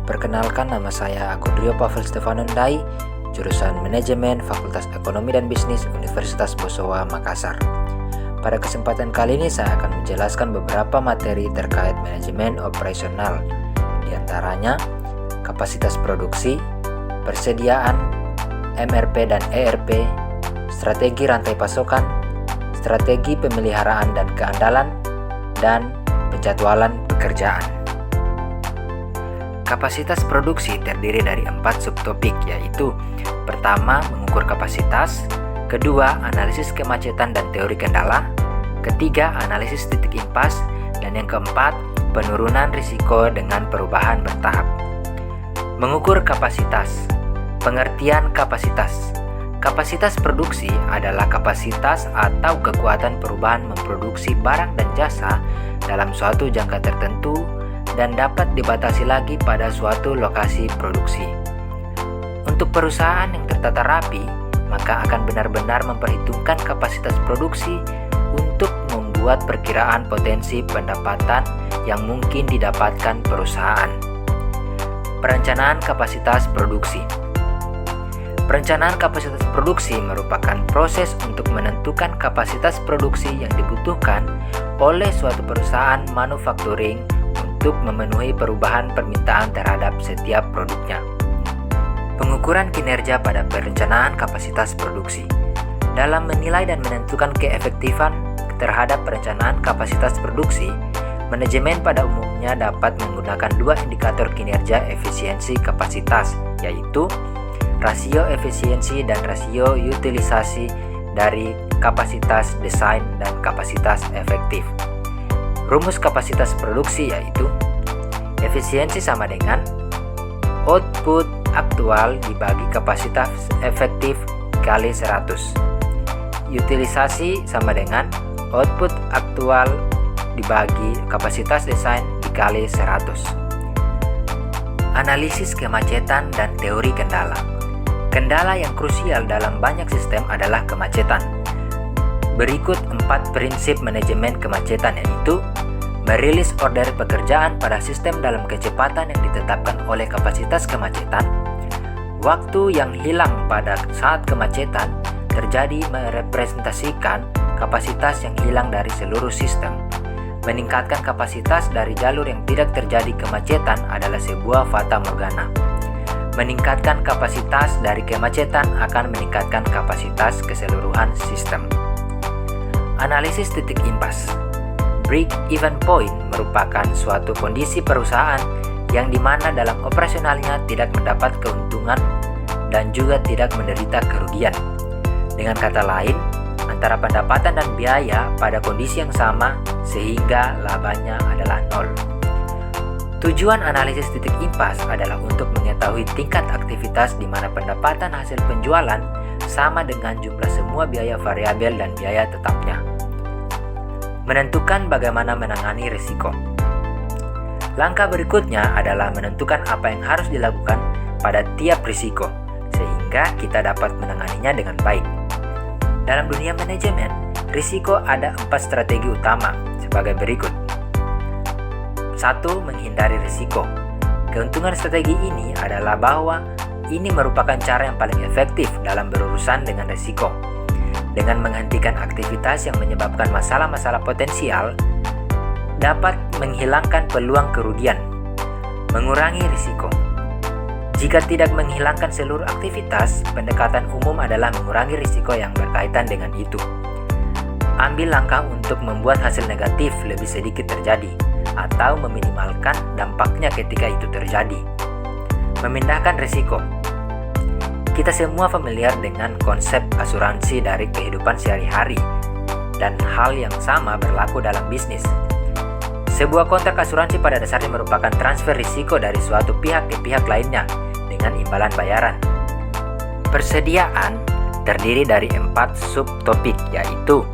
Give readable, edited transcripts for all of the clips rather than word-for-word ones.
Perkenalkan, nama saya Agudrio Pavel Stefanundai, jurusan Manajemen Fakultas Ekonomi dan Bisnis Universitas Bosowa, Makassar. Pada kesempatan kali ini saya akan menjelaskan beberapa materi terkait manajemen operasional, di antaranya kapasitas produksi, persediaan, MRP dan ERP, strategi rantai pasokan, strategi pemeliharaan dan keandalan, dan penjadwalan pekerjaan. Kapasitas produksi terdiri dari 4 subtopik, yaitu pertama, mengukur kapasitas, kedua, analisis kemacetan dan teori kendala, ketiga, analisis titik impas, dan yang keempat, penurunan risiko dengan perubahan bertahap. Mengukur kapasitas. Pengertian kapasitas. Kapasitas produksi adalah kapasitas atau kekuatan perubahan memproduksi barang dan jasa dalam suatu jangka tertentu dan dapat dibatasi lagi pada suatu lokasi produksi. Untuk perusahaan yang tertata rapi, maka akan benar-benar memperhitungkan kapasitas produksi untuk membuat perkiraan potensi pendapatan yang mungkin didapatkan perusahaan. Perencanaan kapasitas produksi. Perencanaan kapasitas produksi merupakan proses untuk menentukan kapasitas produksi yang dibutuhkan oleh suatu perusahaan manufacturing untuk memenuhi perubahan permintaan terhadap setiap produknya. Pengukuran kinerja pada perencanaan kapasitas produksi. Dalam menilai dan menentukan keefektifan terhadap perencanaan kapasitas produksi, manajemen pada umumnya dapat menggunakan 2 indikator kinerja efisiensi kapasitas, yaitu rasio efisiensi dan rasio utilisasi dari kapasitas desain dan kapasitas efektif. Rumus kapasitas produksi yaitu efisiensi sama dengan output aktual dibagi kapasitas efektif kali 100. Utilisasi sama dengan output aktual dibagi kapasitas desain dikali 100. Analisis kemacetan dan teori kendala. Kendala yang krusial dalam banyak sistem adalah kemacetan. Berikut 4 prinsip manajemen kemacetan, yaitu merilis order pekerjaan pada sistem dalam kecepatan yang ditetapkan oleh kapasitas kemacetan. Waktu yang hilang pada saat kemacetan terjadi merepresentasikan kapasitas yang hilang dari seluruh sistem. Meningkatkan kapasitas dari jalur yang tidak terjadi kemacetan adalah sebuah fata morgana. Meningkatkan kapasitas dari kemacetan akan meningkatkan kapasitas keseluruhan sistem. Analisis titik impas. Break-even point merupakan suatu kondisi perusahaan yang dimana dalam operasionalnya tidak mendapat keuntungan dan juga tidak menderita kerugian. Dengan kata lain, antara pendapatan dan biaya pada kondisi yang sama sehingga labanya adalah nol. Tujuan analisis titik impas adalah untuk mengetahui tingkat aktivitas di mana pendapatan hasil penjualan sama dengan jumlah semua biaya variabel dan biaya tetapnya. Menentukan bagaimana menangani risiko. Langkah berikutnya adalah menentukan apa yang harus dilakukan pada tiap risiko, sehingga kita dapat menanganinya dengan baik. Dalam dunia manajemen, risiko ada 4 strategi utama sebagai berikut. 1. Menghindari risiko. Keuntungan strategi ini adalah bahwa ini merupakan cara yang paling efektif dalam berurusan dengan risiko. Dengan menghentikan aktivitas yang menyebabkan masalah-masalah potensial, dapat menghilangkan peluang kerugian. Mengurangi risiko. Jika tidak menghilangkan seluruh aktivitas, pendekatan umum adalah mengurangi risiko yang berkaitan dengan itu. Ambil langkah untuk membuat hasil negatif lebih sedikit terjadi, atau meminimalkan dampaknya ketika itu terjadi. Memindahkan risiko. Kita semua familiar dengan konsep asuransi dari kehidupan sehari-hari, dan hal yang sama berlaku dalam bisnis. Sebuah kontrak asuransi pada dasarnya merupakan transfer risiko dari suatu pihak ke pihak lainnya dengan imbalan bayaran. Persediaan terdiri dari 4 subtopik, yaitu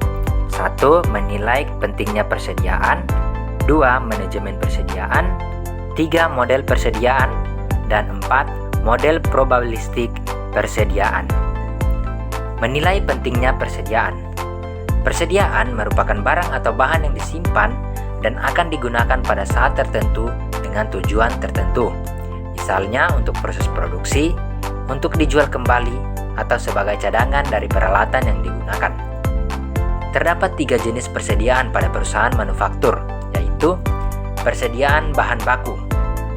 1. Menilai pentingnya persediaan, 2. Manajemen persediaan, 3. Model persediaan, dan 4. Model probabilistik persediaan. Menilai pentingnya persediaan. Persediaan merupakan barang atau bahan yang disimpan dan akan digunakan pada saat tertentu dengan tujuan tertentu. misalnya untuk proses produksi, untuk dijual kembali, atau sebagai cadangan dari peralatan yang digunakan. Terdapat 3 jenis persediaan pada perusahaan manufaktur, yaitu persediaan bahan baku,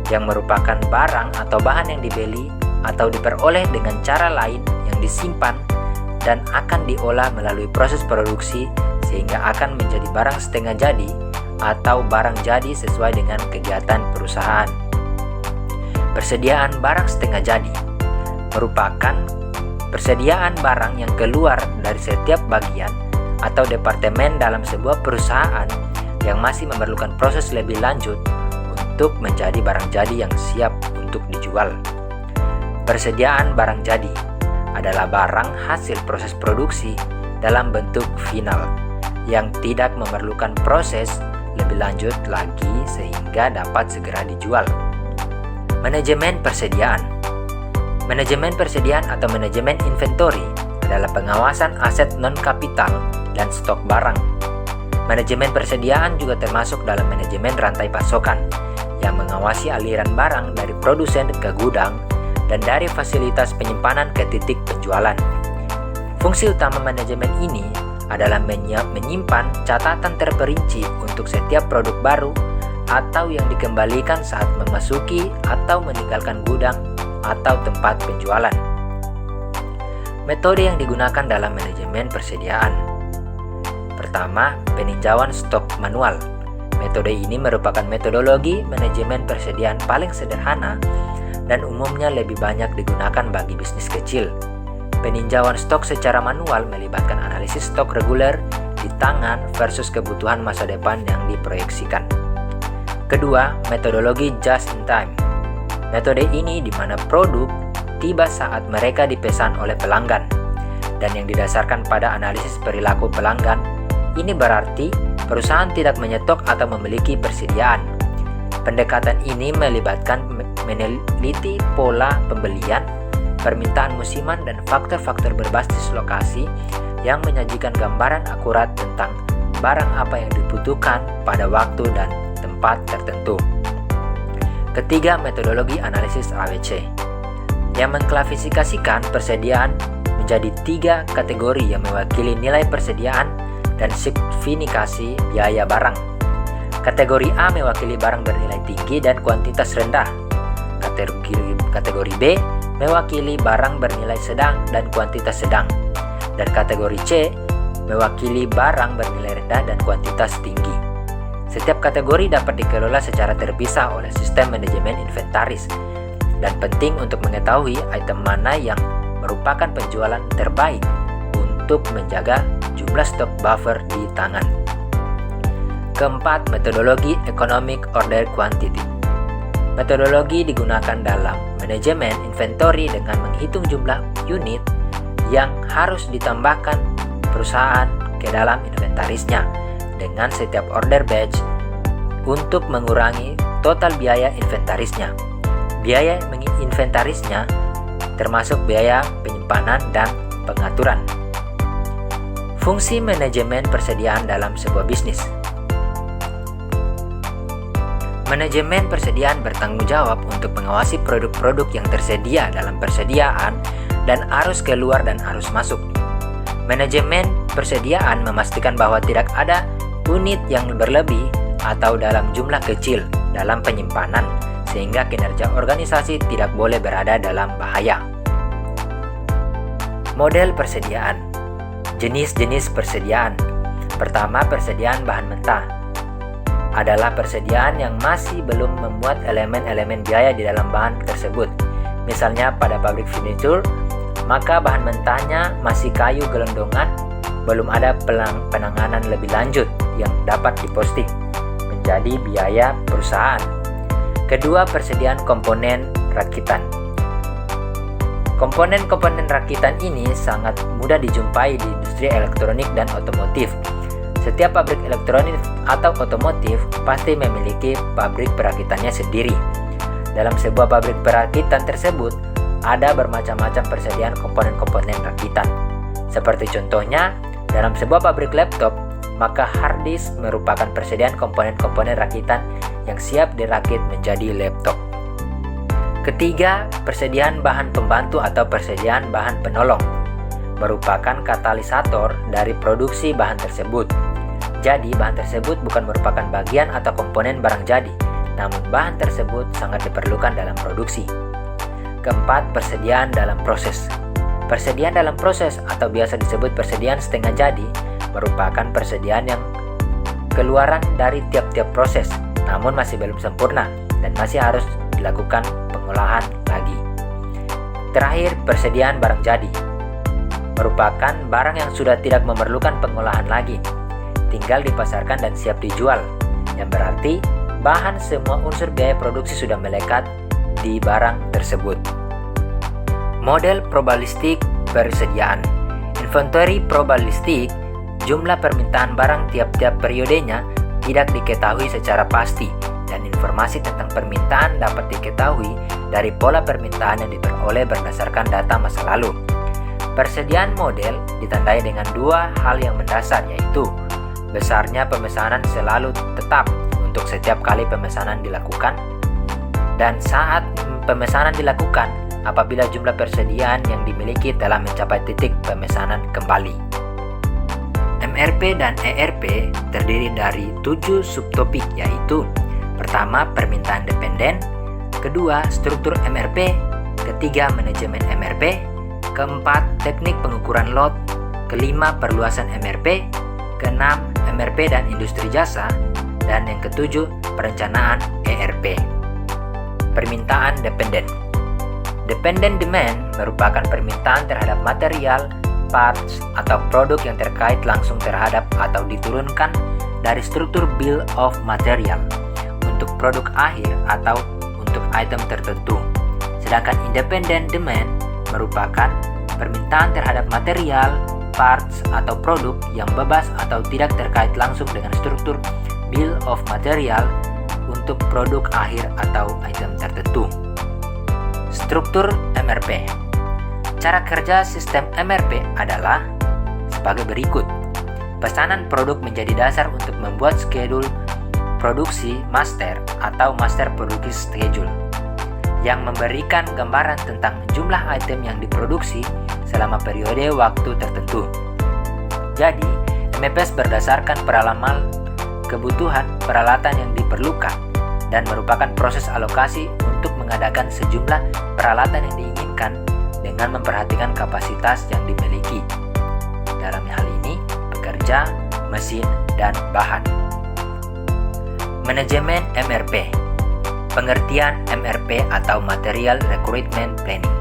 yang merupakan barang atau bahan yang dibeli atau diperoleh dengan cara lain yang disimpan dan akan diolah melalui proses produksi sehingga akan menjadi barang setengah jadi atau barang jadi sesuai dengan kegiatan perusahaan. Persediaan barang setengah jadi merupakan persediaan barang yang keluar dari setiap bagian atau departemen dalam sebuah perusahaan yang masih memerlukan proses lebih lanjut untuk menjadi barang jadi yang siap untuk dijual. Persediaan barang jadi adalah barang hasil proses produksi dalam bentuk final yang tidak memerlukan proses lebih lanjut lagi sehingga dapat segera dijual. Manajemen persediaan. Manajemen persediaan atau manajemen inventory adalah pengawasan aset non-kapital dan stok barang. Manajemen persediaan juga termasuk dalam manajemen rantai pasokan yang mengawasi aliran barang dari produsen ke gudang dan dari fasilitas penyimpanan ke titik penjualan. Fungsi utama manajemen ini adalah menyimpan catatan terperinci untuk setiap produk baru atau yang dikembalikan saat memasuki atau meninggalkan gudang atau tempat penjualan. Metode yang digunakan dalam manajemen persediaan. Pertama, peninjauan stok manual. Metode ini merupakan metodologi manajemen persediaan paling sederhana dan umumnya lebih banyak digunakan bagi bisnis kecil. Peninjauan stok secara manual melibatkan analisis stok reguler di tangan versus kebutuhan masa depan yang diproyeksikan. Kedua, metodologi just in time. Metode ini di mana produk tiba saat mereka dipesan oleh pelanggan dan yang didasarkan pada analisis perilaku pelanggan. Ini berarti perusahaan tidak menyetok atau memiliki persediaan. Pendekatan ini melibatkan meneliti pola pembelian, permintaan musiman dan faktor-faktor berbasis lokasi yang menyajikan gambaran akurat tentang barang apa yang dibutuhkan pada waktu dan tempat tertentu. Ketiga, metodologi analisis ABC yang mengklasifikasikan persediaan menjadi 3 kategori yang mewakili nilai persediaan dan signifikasi biaya barang. Kategori A mewakili barang bernilai tinggi dan kuantitas rendah. Kategori B mewakili barang bernilai sedang dan kuantitas sedang. Dan kategori C mewakili barang bernilai rendah dan kuantitas tinggi. Setiap kategori dapat dikelola secara terpisah oleh sistem manajemen inventaris dan penting untuk mengetahui item mana yang merupakan penjualan terbaik untuk menjaga jumlah stok buffer di tangan. Keempat, metodologi economic order quantity. Metodologi digunakan dalam manajemen inventory dengan menghitung jumlah unit yang harus ditambahkan perusahaan ke dalam inventarisnya dengan setiap order batch untuk mengurangi total biaya inventarisnya. Biaya menginventarisnya termasuk biaya penyimpanan dan pengaturan. Fungsi manajemen persediaan dalam sebuah bisnis. Manajemen persediaan bertanggung jawab untuk mengawasi produk-produk yang tersedia dalam persediaan dan arus keluar dan arus masuk. Manajemen persediaan memastikan bahwa tidak ada unit yang berlebih atau dalam jumlah kecil dalam penyimpanan sehingga kinerja organisasi tidak boleh berada dalam bahaya. Model persediaan. Jenis-jenis persediaan. Pertama, persediaan bahan mentah adalah persediaan yang masih belum memuat elemen-elemen biaya di dalam bahan tersebut. Misalnya pada pabrik furnitur, maka bahan mentahnya masih kayu gelondongan, belum ada penanganan lebih lanjut yang dapat diposting menjadi biaya perusahaan. Kedua, persediaan komponen rakitan. Komponen-komponen rakitan ini sangat mudah dijumpai di industri elektronik dan otomotif. Setiap pabrik elektronik atau otomotif pasti memiliki pabrik perakitannya sendiri. Dalam sebuah pabrik perakitan tersebut, ada bermacam-macam persediaan komponen-komponen rakitan. Seperti contohnya, dalam sebuah pabrik laptop, maka hard disk merupakan persediaan komponen-komponen rakitan yang siap dirakit menjadi laptop. Ketiga, persediaan bahan pembantu atau persediaan bahan penolong merupakan katalisator dari produksi bahan tersebut. Jadi, bahan tersebut bukan merupakan bagian atau komponen barang jadi, namun bahan tersebut sangat diperlukan dalam produksi. Keempat, persediaan dalam proses. Persediaan dalam proses atau biasa disebut persediaan setengah jadi merupakan persediaan yang keluaran dari tiap-tiap proses, namun masih belum sempurna dan masih harus dilakukan pengolahan lagi. Terakhir, persediaan barang jadi merupakan barang yang sudah tidak memerlukan pengolahan lagi, tinggal dipasarkan dan siap dijual, yang berarti bahan semua unsur biaya produksi sudah melekat di barang tersebut. Model probabilistik persediaan. Inventory probabilistik, jumlah permintaan barang tiap-tiap periodenya tidak diketahui secara pasti, dan informasi tentang permintaan dapat diketahui dari pola permintaan yang diperoleh berdasarkan data masa lalu. Persediaan model ditandai dengan dua hal yang mendasar, yaitu besarnya pemesanan selalu tetap untuk setiap kali pemesanan dilakukan, dan saat pemesanan dilakukan apabila jumlah persediaan yang dimiliki telah mencapai titik pemesanan kembali. MRP dan ERP terdiri dari 7 subtopik, yaitu pertama, permintaan dependen, kedua, struktur MRP, ketiga, manajemen MRP, keempat, teknik pengukuran lot, kelima, perluasan MRP, keenam, MRP dan industri jasa, dan yang ketujuh, perencanaan ERP. Permintaan dependen. Dependent demand merupakan permintaan terhadap material, parts, atau produk yang terkait langsung terhadap atau diturunkan dari struktur bill of material untuk produk akhir atau untuk item tertentu. Sedangkan independent demand merupakan permintaan terhadap material, parts, atau produk yang bebas atau tidak terkait langsung dengan struktur bill of material untuk produk akhir atau item tertentu. Struktur MRP. Cara kerja sistem MRP adalah sebagai berikut. Pesanan produk menjadi dasar untuk membuat schedule produksi master atau master produksi schedule yang memberikan gambaran tentang jumlah item yang diproduksi selama periode waktu tertentu. Jadi, MPS berdasarkan peralaman kebutuhan peralatan yang diperlukan dan merupakan proses alokasi untuk mengadakan sejumlah peralatan yang diinginkan dengan memperhatikan kapasitas yang dimiliki. Dalam hal ini, pekerja, mesin, dan bahan. Manajemen MRP. Pengertian MRP atau Material Recruitment Planning.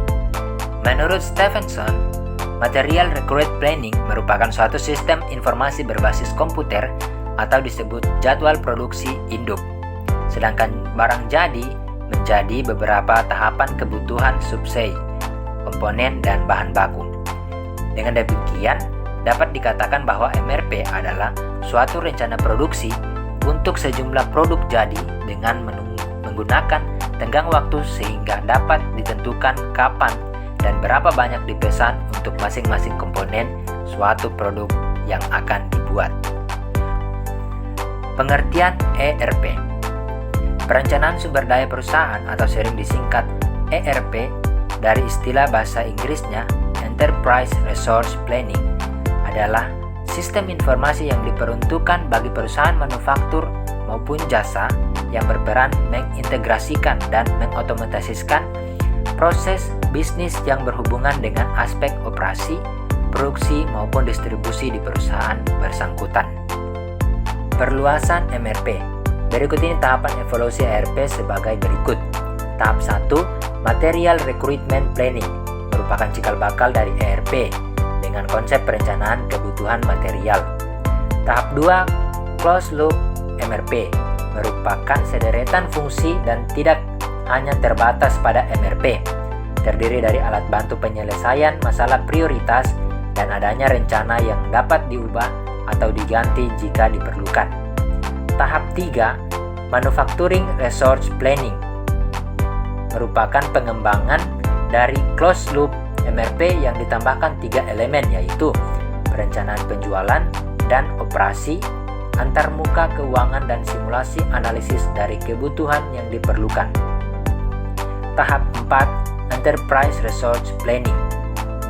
Menurut Stephenson, Material Recruitment Planning merupakan suatu sistem informasi berbasis komputer atau disebut jadwal produksi induk. Sedangkan barang jadi menjadi beberapa tahapan kebutuhan subsei, komponen, dan bahan baku. Dengan demikian, dapat dikatakan bahwa MRP adalah suatu rencana produksi untuk sejumlah produk jadi dengan menggunakan tenggang waktu sehingga dapat ditentukan kapan dan berapa banyak dipesan untuk masing-masing komponen suatu produk yang akan dibuat. Pengertian ERP. Perencanaan sumber daya perusahaan atau sering disingkat ERP dari istilah bahasa Inggrisnya Enterprise Resource Planning adalah sistem informasi yang diperuntukkan bagi perusahaan manufaktur maupun jasa yang berperan mengintegrasikan dan mengotomatisasikan proses bisnis yang berhubungan dengan aspek operasi, produksi maupun distribusi di perusahaan bersangkutan. Perluasan MRP. Berikut ini tahapan evolusi ERP sebagai berikut. Tahap 1, Material Recruitment Planning, merupakan cikal bakal dari ERP dengan konsep perencanaan kebutuhan material. Tahap 2, Closed Loop MRP, merupakan sederetan fungsi dan tidak hanya terbatas pada MRP, terdiri dari alat bantu penyelesaian masalah prioritas dan adanya rencana yang dapat diubah atau diganti jika diperlukan. Tahap 3, Manufacturing Resource Planning, merupakan pengembangan dari closed loop MRP yang ditambahkan 3 elemen, yaitu perencanaan penjualan dan operasi, antarmuka keuangan, dan simulasi analisis dari kebutuhan yang diperlukan. tahap 4, Enterprise Resource Planning,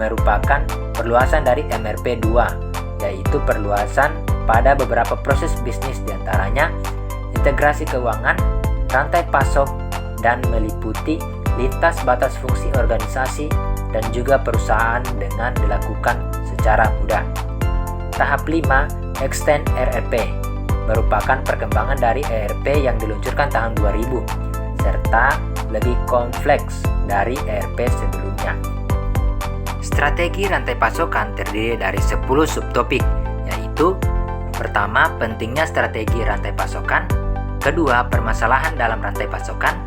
merupakan perluasan dari MRP 2, yaitu perluasan pada beberapa proses bisnis diantaranya integrasi keuangan, rantai pasok, dan meliputi lintas batas fungsi organisasi dan juga perusahaan dengan dilakukan secara mudah. Tahap 5, Extend ERP, merupakan perkembangan dari ERP yang diluncurkan tahun 2000, serta lebih kompleks dari ERP sebelumnya. Strategi rantai pasokan terdiri dari 10 subtopik, yaitu pertama, pentingnya strategi rantai pasokan, kedua, permasalahan dalam rantai pasokan,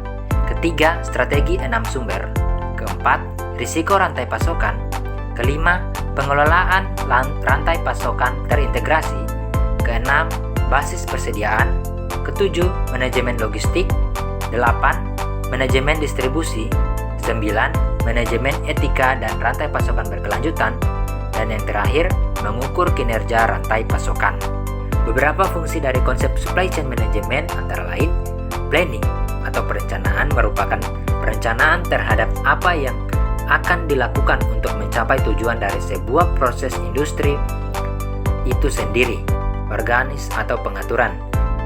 ketiga, strategi 6 sumber, keempat, risiko rantai pasokan, kelima, pengelolaan rantai pasokan terintegrasi, keenam, basis persediaan, ketujuh, manajemen logistik, 8, manajemen distribusi, 9, manajemen etika dan rantai pasokan berkelanjutan, dan yang terakhir, mengukur kinerja rantai pasokan. Beberapa fungsi dari konsep supply chain management antara lain, planning atau perencanaan merupakan perencanaan terhadap apa yang akan dilakukan untuk mencapai tujuan dari sebuah proses industri itu sendiri, organis atau pengaturan.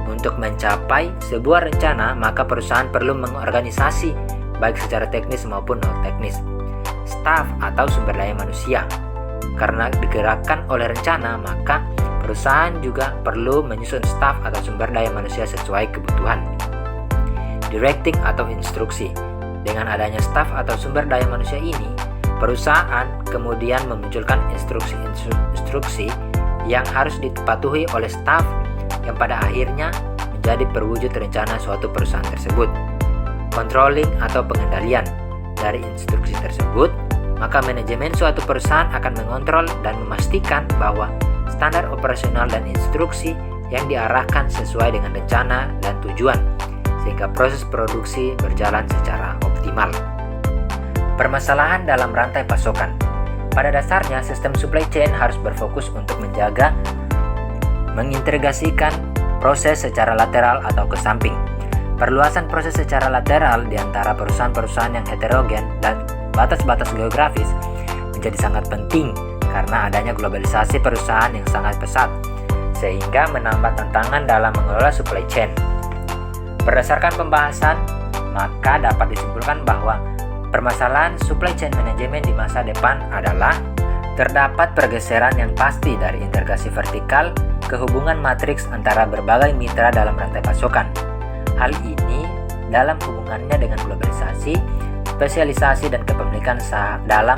Untuk mencapai sebuah rencana, maka perusahaan perlu mengorganisasi baik secara teknis maupun non-teknis, staf atau sumber daya manusia. Karena digerakkan oleh rencana, maka perusahaan juga perlu menyusun staf atau sumber daya manusia sesuai kebutuhan. Directing atau instruksi. Dengan adanya staf atau sumber daya manusia ini, perusahaan kemudian memunculkan instruksi-instruksi yang harus dipatuhi oleh staf yang pada akhirnya menjadi perwujud rencana suatu perusahaan tersebut. Controlling atau pengendalian. Dari instruksi tersebut, maka manajemen suatu perusahaan akan mengontrol dan memastikan bahwa standar operasional dan instruksi yang diarahkan sesuai dengan rencana dan tujuan, sehingga proses produksi berjalan secara optimal. Permasalahan dalam rantai pasokan. Pada dasarnya, sistem supply chain harus berfokus untuk menjaga, mengintegrasikan proses secara lateral atau ke samping. Perluasan proses secara lateral di antara perusahaan-perusahaan yang heterogen dan batas-batas geografis menjadi sangat penting karena adanya globalisasi perusahaan yang sangat pesat, sehingga menambah tantangan dalam mengelola supply chain. Berdasarkan pembahasan, maka dapat disimpulkan bahwa permasalahan supply chain manajemen di masa depan adalah terdapat pergeseran yang pasti dari integrasi vertikal ke hubungan matriks antara berbagai mitra dalam rantai pasokan. Hal ini dalam hubungannya dengan globalisasi, spesialisasi dan kepemilikan dalam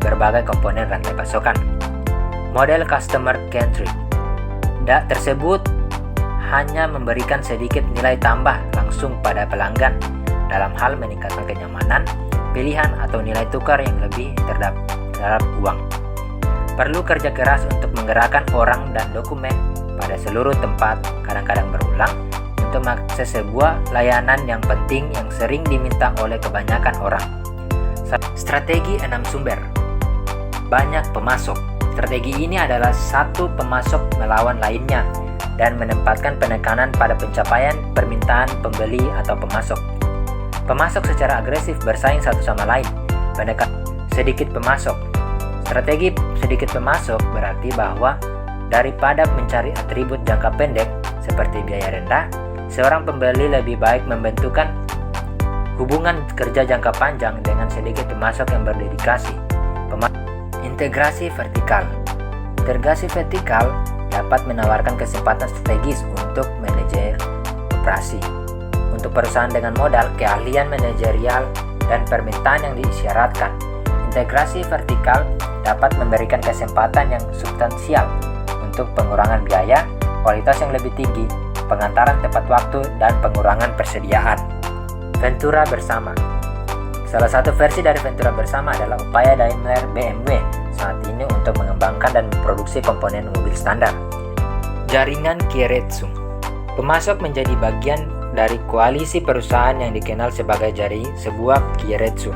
berbagai komponen rantai pasokan. Model customer centric tersebut hanya memberikan sedikit nilai tambah langsung pada pelanggan dalam hal meningkatkan kenyamanan, pilihan atau nilai tukar yang lebih terhadap uang. Perlu kerja keras untuk menggerakkan orang dan dokumen pada seluruh tempat, kadang-kadang berulang, untuk mengakses sebuah layanan yang penting yang sering diminta oleh kebanyakan orang. Strategi 6 sumber. Banyak pemasok. Strategi ini adalah satu pemasok melawan lainnya dan menempatkan penekanan pada pencapaian permintaan pembeli atau pemasok. Pemasok secara agresif bersaing satu sama lain. Menekan sedikit pemasok. Strategi sedikit pemasok berarti bahwa daripada mencari atribut jangka pendek seperti biaya rendah, seorang pembeli lebih baik membentukkan hubungan kerja jangka panjang dengan sedikit pemasok yang berdedikasi. Integrasi vertikal. Integrasi vertikal dapat menawarkan kesempatan strategis untuk manajer operasi. Untuk perusahaan dengan modal, keahlian manajerial, dan permintaan yang diisyaratkan, integrasi vertikal dapat memberikan kesempatan yang substansial untuk pengurangan biaya, kualitas yang lebih tinggi, pengantaran tepat waktu, dan pengurangan persediaan. Ventura bersama. Salah satu versi dari Ventura bersama adalah upaya Daimler BMW saat ini untuk mengembangkan dan memproduksi komponen mobil standar. Jaringan Keiretsu. Pemasok menjadi bagian dari koalisi perusahaan yang dikenal sebagai sebuah Keiretsu.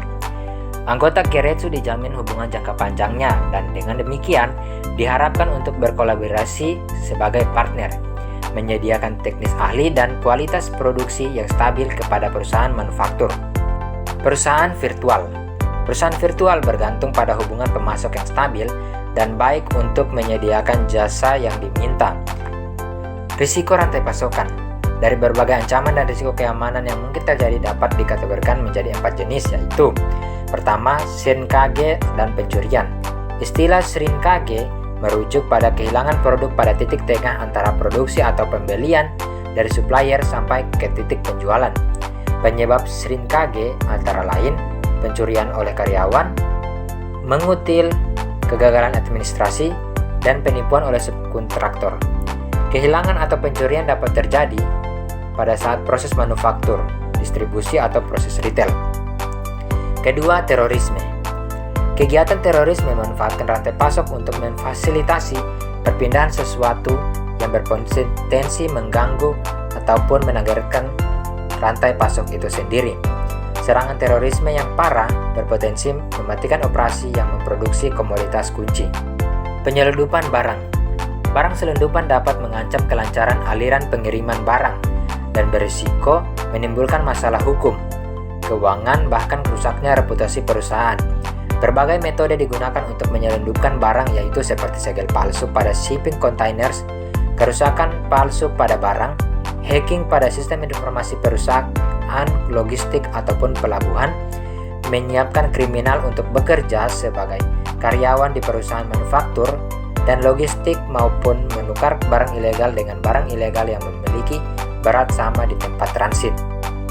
Anggota Keiretsu dijamin hubungan jangka panjangnya dan dengan demikian diharapkan untuk berkolaborasi sebagai partner, menyediakan teknis ahli dan kualitas produksi yang stabil kepada perusahaan manufaktur. Perusahaan virtual. Perusahaan virtual bergantung pada hubungan pemasok yang stabil dan baik untuk menyediakan jasa yang diminta. Risiko rantai pasokan. Dari berbagai ancaman dan risiko keamanan yang mungkin terjadi dapat dikategorikan menjadi 4 jenis, yaitu pertama, shrinkage dan pencurian. Istilah shrinkage merujuk pada kehilangan produk pada titik tengah antara produksi atau pembelian dari supplier sampai ke titik penjualan. Penyebab shrinkage antara lain pencurian oleh karyawan, mengutil, kegagalan administrasi, dan penipuan oleh subkontraktor. Kehilangan atau pencurian dapat terjadi pada saat proses manufaktur, distribusi, atau proses retail. Kedua, terorisme. Kegiatan teroris memanfaatkan rantai pasok untuk memfasilitasi perpindahan sesuatu yang berpotensi mengganggu ataupun menegakkan rantai pasok itu sendiri. Serangan terorisme yang parah berpotensi mematikan operasi yang memproduksi komoditas kunci. Penyelundupan barang. Barang selundupan dapat mengancam kelancaran aliran pengiriman barang dan berisiko menimbulkan masalah hukum, keuangan, bahkan rusaknya reputasi perusahaan. Berbagai metode digunakan untuk menyelundupkan barang, yaitu seperti segel palsu pada shipping containers, kerusakan palsu pada barang, hacking pada sistem informasi perusahaan, logistik ataupun pelabuhan, menyiapkan kriminal untuk bekerja sebagai karyawan di perusahaan manufaktur dan logistik, maupun menukar barang ilegal dengan barang ilegal yang memiliki berat sama di tempat transit.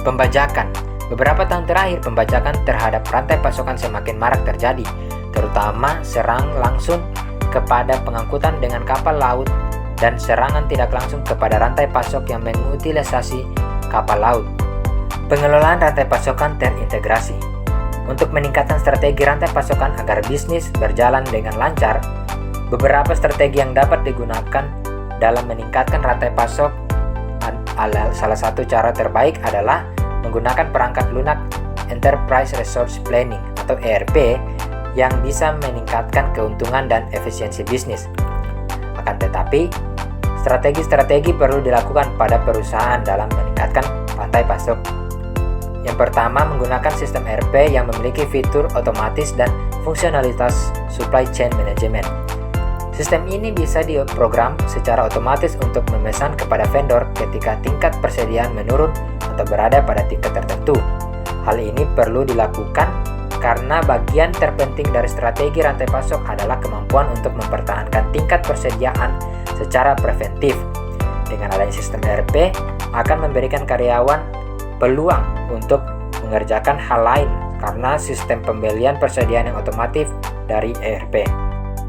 Pembajakan. Beberapa tahun terakhir, pembajakan terhadap rantai pasokan semakin marak terjadi, terutama serang langsung kepada pengangkutan dengan kapal laut dan serangan tidak langsung kepada rantai pasok yang mengutilisasi kapal laut. Pengelolaan rantai pasokan terintegrasi. Untuk meningkatkan strategi rantai pasokan agar bisnis berjalan dengan lancar, beberapa strategi yang dapat digunakan dalam meningkatkan rantai pasok. Salah satu cara terbaik adalah menggunakan perangkat lunak Enterprise Resource Planning atau ERP yang bisa meningkatkan keuntungan dan efisiensi bisnis. Akan tetapi, strategi-strategi perlu dilakukan pada perusahaan dalam meningkatkan rantai pasok. Yang pertama, menggunakan sistem ERP yang memiliki fitur otomatis dan fungsionalitas supply chain management. Sistem ini bisa diprogram secara otomatis untuk memesan kepada vendor ketika tingkat persediaan menurun atau berada pada tingkat tertentu. Hal ini perlu dilakukan karena bagian terpenting dari strategi rantai pasok adalah kemampuan untuk mempertahankan tingkat persediaan secara preventif. Dengan adanya sistem ERP akan memberikan karyawan peluang untuk mengerjakan hal lain karena sistem pembelian persediaan yang otomatis dari ERP.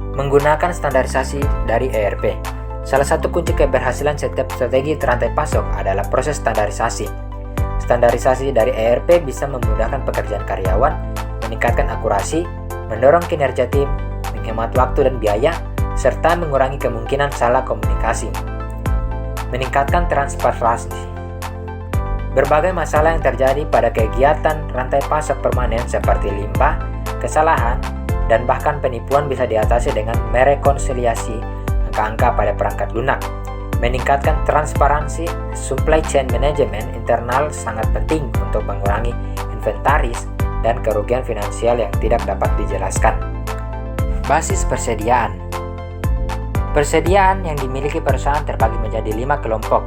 Menggunakan standarisasi dari ERP. Salah satu kunci keberhasilan setiap strategi rantai pasok adalah proses standarisasi. Standarisasi dari ERP bisa memudahkan pekerjaan karyawan, meningkatkan akurasi, mendorong kinerja tim, menghemat waktu dan biaya, serta mengurangi kemungkinan salah komunikasi. Meningkatkan transparansi. Berbagai masalah yang terjadi pada kegiatan rantai pasok permanen seperti limbah, kesalahan, dan bahkan penipuan bisa diatasi dengan merekonsiliasi angka-angka pada perangkat lunak. Meningkatkan transparansi supply chain management internal sangat penting untuk mengurangi inventaris dan kerugian finansial yang tidak dapat dijelaskan. Basis persediaan. Persediaan yang dimiliki perusahaan terbagi menjadi 5 kelompok,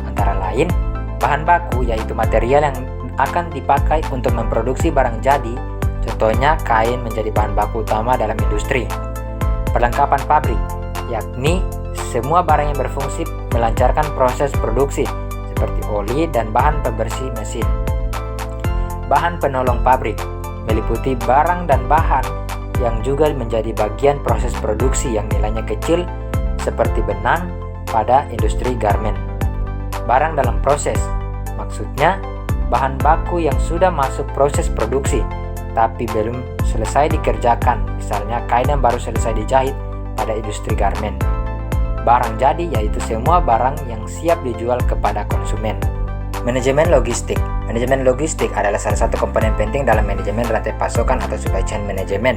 antara lain bahan baku, yaitu material yang akan dipakai untuk memproduksi barang jadi. Contohnya, kain menjadi bahan baku utama dalam industri. Perlengkapan pabrik, yakni semua barang yang berfungsi melancarkan proses produksi, seperti oli dan bahan pembersih mesin. Bahan penolong pabrik, meliputi barang dan bahan yang juga menjadi bagian proses produksi yang nilainya kecil, seperti benang pada industri garmen. Barang dalam proses, maksudnya bahan baku yang sudah masuk proses produksi tapi belum selesai dikerjakan, misalnya kain yang baru selesai dijahit pada industri garmen. Barang jadi yaitu semua barang yang siap dijual kepada konsumen. Manajemen logistik. Manajemen logistik adalah salah satu komponen penting dalam manajemen rantai pasokan atau supply chain management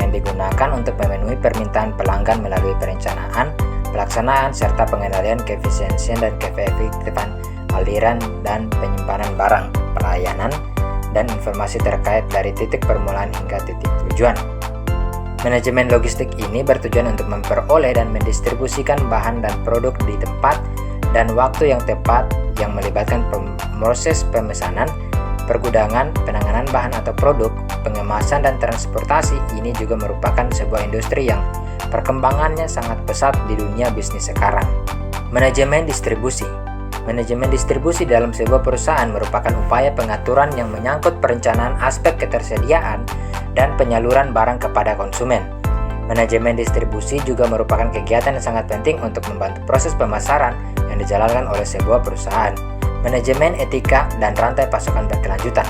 yang digunakan untuk memenuhi permintaan pelanggan melalui perencanaan, pelaksanaan, serta pengendalian keefisiensian dan keefektifan aliran dan penyimpanan barang, pelayanan, dan informasi terkait dari titik permulaan hingga titik tujuan. Manajemen logistik ini bertujuan untuk memperoleh dan mendistribusikan bahan dan produk di tempat dan waktu yang tepat yang melibatkan proses pemesanan, pergudangan, penanganan bahan atau produk, pengemasan dan transportasi. Ini juga merupakan sebuah industri yang perkembangannya sangat pesat di dunia bisnis sekarang. Manajemen distribusi. Manajemen distribusi dalam sebuah perusahaan merupakan upaya pengaturan yang menyangkut perencanaan aspek ketersediaan dan penyaluran barang kepada konsumen. Manajemen distribusi juga merupakan kegiatan yang sangat penting untuk membantu proses pemasaran yang dijalankan oleh sebuah perusahaan. Manajemen etika dan rantai pasokan berkelanjutan.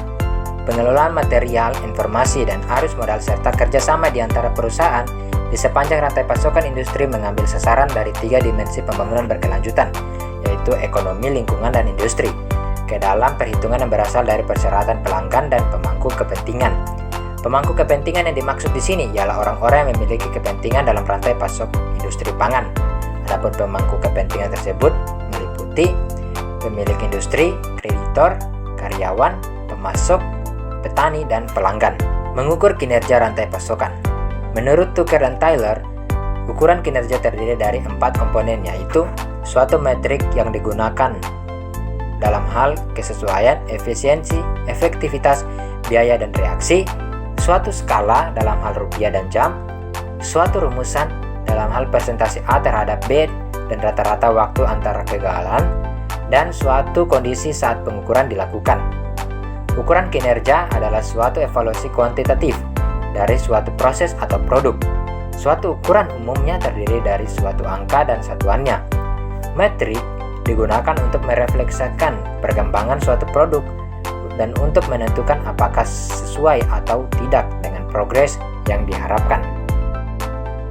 Pengelolaan material, informasi, dan arus modal serta kerjasama di antara perusahaan di sepanjang rantai pasokan industri mengambil sasaran dari 3 dimensi pembangunan berkelanjutan, yaitu ekonomi, lingkungan, dan industri, ke dalam perhitungan yang berasal dari persyaratan pelanggan dan pemangku kepentingan. Pemangku kepentingan yang dimaksud di sini ialah orang-orang yang memiliki kepentingan dalam rantai pasok industri pangan. Adapun pemangku kepentingan tersebut meliputi pemilik industri, kreditor, karyawan, pemasok, petani, dan pelanggan. Mengukur kinerja rantai pasokan. Menurut Tucker dan Tyler, ukuran kinerja terdiri dari 4 komponen, yaitu suatu metrik yang digunakan dalam hal kesesuaian, efisiensi, efektivitas, biaya, dan reaksi, suatu skala dalam hal rupiah dan jam, suatu rumusan dalam hal persentase A terhadap B dan rata-rata waktu antara kegagalan, dan suatu kondisi saat pengukuran dilakukan. Ukuran kinerja adalah suatu evaluasi kuantitatif dari suatu proses atau produk. Suatu ukuran umumnya terdiri dari suatu angka dan satuannya. Metrik digunakan untuk merefleksikan perkembangan suatu produk dan untuk menentukan apakah sesuai atau tidak dengan progres yang diharapkan.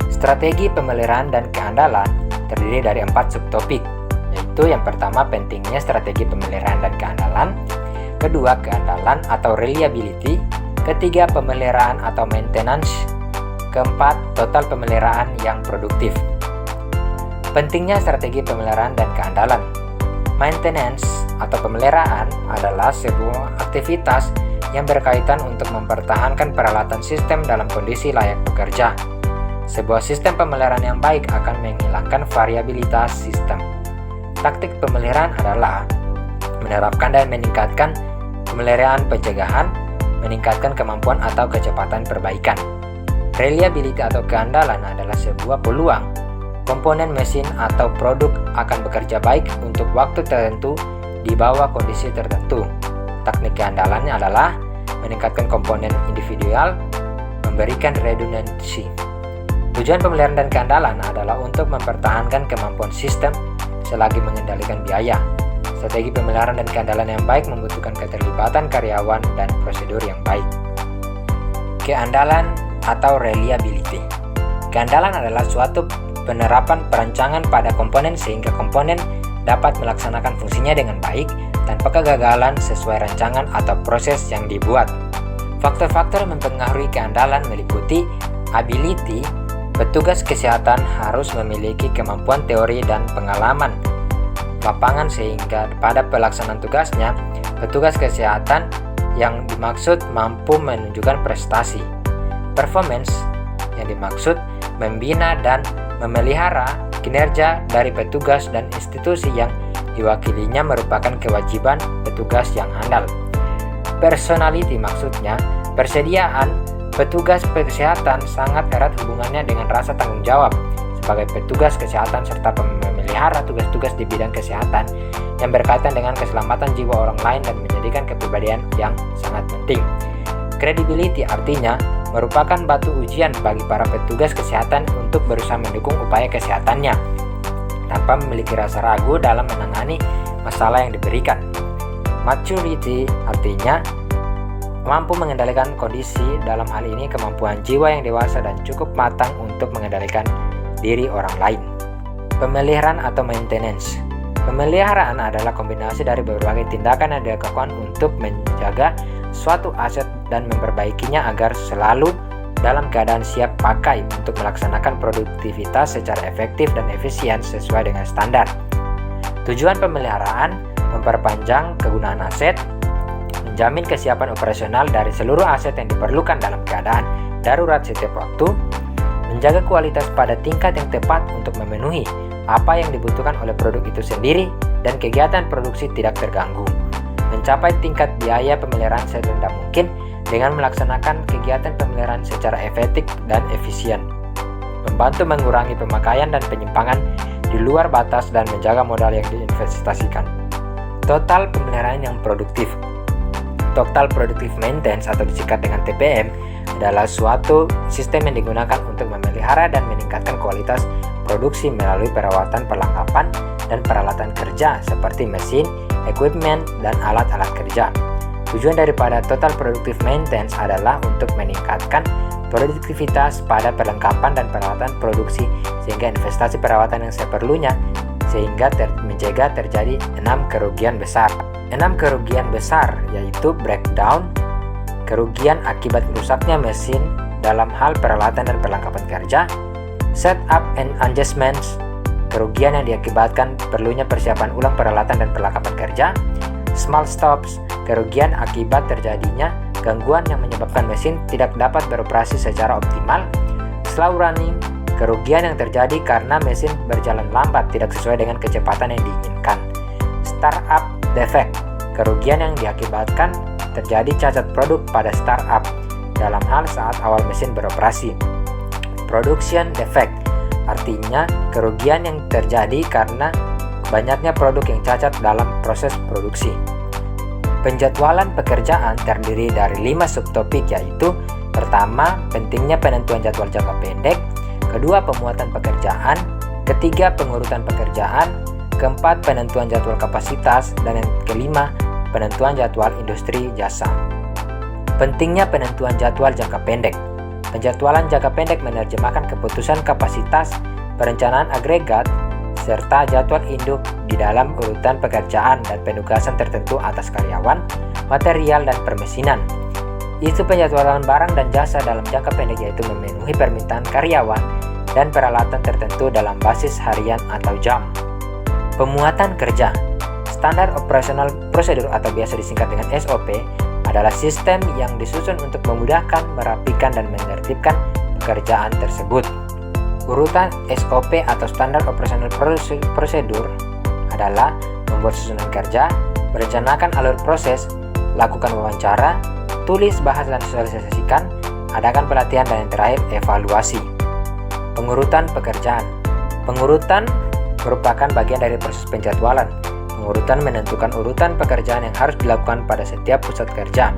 Strategi pemeliharaan dan keandalan terdiri dari 4 subtopik, yaitu yang pertama pentingnya strategi pemeliharaan dan keandalan, kedua keandalan atau reliability, ketiga pemeliharaan atau maintenance, keempat total pemeliharaan yang produktif. Pentingnya strategi pemeliharaan dan keandalan. Maintenance atau pemeliharaan adalah sebuah aktivitas yang berkaitan untuk mempertahankan peralatan sistem dalam kondisi layak bekerja. Sebuah sistem pemeliharaan yang baik akan menghilangkan variabilitas sistem. Taktik pemeliharaan adalah menerapkan dan meningkatkan pemeliharaan pencegahan, meningkatkan kemampuan atau kecepatan perbaikan. Reliability atau keandalan adalah sebuah peluang komponen mesin atau produk akan bekerja baik untuk waktu tertentu di bawah kondisi tertentu. Teknik keandalannya adalah meningkatkan komponen individual, memberikan redundansi. Tujuan pemeliharaan dan keandalan adalah untuk mempertahankan kemampuan sistem selagi mengendalikan biaya. Strategi pemeliharaan dan keandalan yang baik membutuhkan keterlibatan karyawan dan prosedur yang baik. Keandalan atau reliability. Keandalan adalah suatu penerapan perancangan pada komponen sehingga komponen dapat melaksanakan fungsinya dengan baik tanpa kegagalan sesuai rancangan atau proses yang dibuat. Faktor-faktor yang mempengaruhi keandalan meliputi ability. Petugas kesehatan harus memiliki kemampuan teori dan pengalaman lapangan sehingga pada pelaksanaan tugasnya, petugas kesehatan yang dimaksud mampu menunjukkan prestasi. Performance yang dimaksud membina dan memelihara kinerja dari petugas dan institusi yang diwakilinya merupakan kewajiban petugas yang handal. Personality maksudnya persediaan petugas kesehatan sangat erat hubungannya dengan rasa tanggung jawab sebagai petugas kesehatan serta memelihara tugas-tugas di bidang kesehatan yang berkaitan dengan keselamatan jiwa orang lain dan menjadikan kepribadian yang sangat penting. Credibility artinya merupakan batu ujian bagi para petugas kesehatan untuk berusaha mendukung upaya kesehatannya tanpa memiliki rasa ragu dalam menangani masalah yang diberikan. Maturity artinya mampu mengendalikan kondisi, dalam hal ini kemampuan jiwa yang dewasa dan cukup matang untuk mengendalikan diri orang lain. Pemeliharaan atau maintenance. Pemeliharaan adalah kombinasi dari berbagai tindakan yang dilakukan untuk menjaga suatu aset dan memperbaikinya agar selalu dalam keadaan siap pakai untuk melaksanakan produktivitas secara efektif dan efisien sesuai dengan standar. Tujuan pemeliharaan memperpanjang kegunaan aset, menjamin kesiapan operasional dari seluruh aset yang diperlukan dalam keadaan darurat setiap waktu, menjaga kualitas pada tingkat yang tepat untuk memenuhi apa yang dibutuhkan oleh produk itu sendiri dan kegiatan produksi tidak terganggu, mencapai tingkat biaya pemeliharaan serendah mungkin dengan melaksanakan kegiatan pemeliharaan secara efektif dan efisien, membantu mengurangi pemakaian dan penyimpangan di luar batas dan menjaga modal yang diinvestasikan. Total pemeliharaan yang produktif. Total Productive Maintenance atau disingkat dengan TPM adalah suatu sistem yang digunakan untuk memelihara dan meningkatkan kualitas produksi melalui perawatan perlengkapan dan peralatan kerja seperti mesin, equipment, dan alat-alat kerja. Tujuan daripada Total Productive Maintenance adalah untuk meningkatkan produktivitas pada perlengkapan dan peralatan produksi sehingga investasi perawatan yang seperlunya sehingga mencegah terjadi 6 kerugian besar. 6 kerugian besar yaitu breakdown, kerugian akibat rusaknya mesin dalam hal peralatan dan perlengkapan kerja, setup and adjustments, kerugian yang diakibatkan perlunya persiapan ulang peralatan dan perlengkapan kerja, small stops, kerugian akibat terjadinya gangguan yang menyebabkan mesin tidak dapat beroperasi secara optimal, slow running, kerugian yang terjadi karena mesin berjalan lambat tidak sesuai dengan kecepatan yang diinginkan, startup defect, kerugian yang diakibatkan terjadi cacat produk pada startup dalam hal saat awal mesin beroperasi, production defect, artinya kerugian yang terjadi karena banyaknya produk yang cacat dalam proses produksi. Penjadwalan pekerjaan terdiri dari 5 subtopik yaitu pertama, pentingnya penentuan jadwal jangka pendek, kedua, pemuatan pekerjaan, ketiga, pengurutan pekerjaan, keempat, penentuan jadwal kapasitas, dan yang kelima, penentuan jadwal industri jasa. Pentingnya penentuan jadwal jangka pendek. Penjadwalan jangka pendek menerjemahkan keputusan kapasitas, perencanaan agregat, serta jadwal induk di dalam urutan pekerjaan dan penugasan tertentu atas karyawan, material, dan permesinan. Isu penjadwalan barang dan jasa dalam jangka pendek yaitu memenuhi permintaan karyawan dan peralatan tertentu dalam basis harian atau jam. Pemuatan kerja. Standar Operational Procedure atau biasa disingkat dengan SOP adalah sistem yang disusun untuk memudahkan, merapikan, dan menertibkan pekerjaan tersebut. Urutan SOP atau Standar Operational Procedure adalah membuat susunan kerja, merencanakan alur proses, lakukan wawancara, tulis, bahas, dan sosialisasikan, adakan pelatihan, dan yang terakhir evaluasi. Pengurutan pekerjaan. Pengurutan merupakan bagian dari proses penjadwalan. Pengurutan menentukan urutan pekerjaan yang harus dilakukan pada setiap pusat kerja.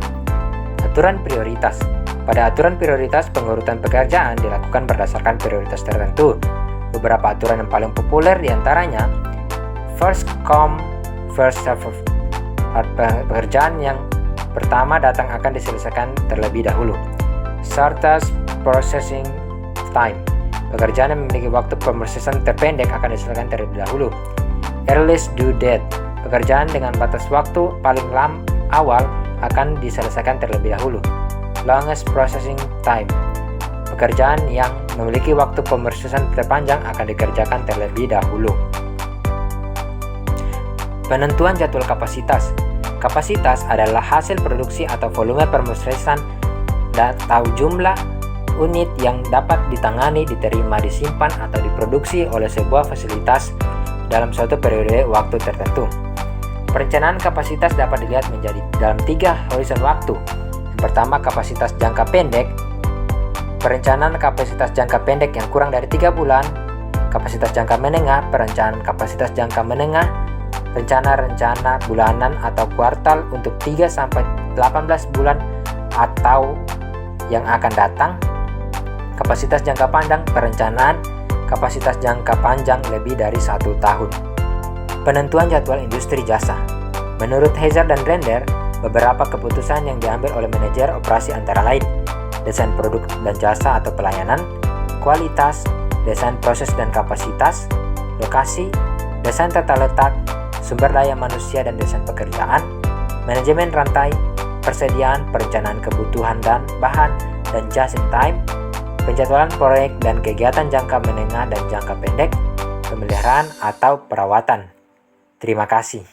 Aturan prioritas. Pada aturan prioritas, pengurutan pekerjaan dilakukan berdasarkan prioritas tertentu. Beberapa aturan yang paling populer diantaranya first come, first serve. Pekerjaan yang pertama datang akan diselesaikan terlebih dahulu. Shortest processing time. Pekerjaan yang memiliki waktu pemrosesan terpendek akan diselesaikan terlebih dahulu. Earliest due date. Pekerjaan dengan batas waktu paling awal akan diselesaikan terlebih dahulu. Longest processing time. Pekerjaan yang memiliki waktu pemrosesan terpanjang akan dikerjakan terlebih dahulu. Penentuan jadwal kapasitas. Kapasitas adalah hasil produksi atau volume pemrosesan atau jumlah unit yang dapat ditangani, diterima, disimpan, atau diproduksi oleh sebuah fasilitas dalam suatu periode waktu tertentu. Perencanaan kapasitas dapat dilihat menjadi dalam 3 horizon waktu. Pertama, kapasitas jangka pendek. Perencanaan kapasitas jangka pendek yang kurang dari 3 bulan. Kapasitas jangka menengah, perencanaan kapasitas jangka menengah, rencana bulanan atau kuartal untuk 3-18 bulan atau yang akan datang. Kapasitas jangka panjang, perencanaan kapasitas jangka panjang lebih dari 1 tahun. Penentuan jadwal industri jasa. Menurut Hazard dan Render, beberapa keputusan yang diambil oleh manajer operasi antara lain desain produk dan jasa atau pelayanan, kualitas, desain proses dan kapasitas, lokasi, desain tata letak, sumber daya manusia dan desain pekerjaan, manajemen rantai, persediaan, perencanaan kebutuhan dan bahan, dan just in time, penjadwalan proyek dan kegiatan jangka menengah dan jangka pendek, pemeliharaan atau perawatan. Terima kasih.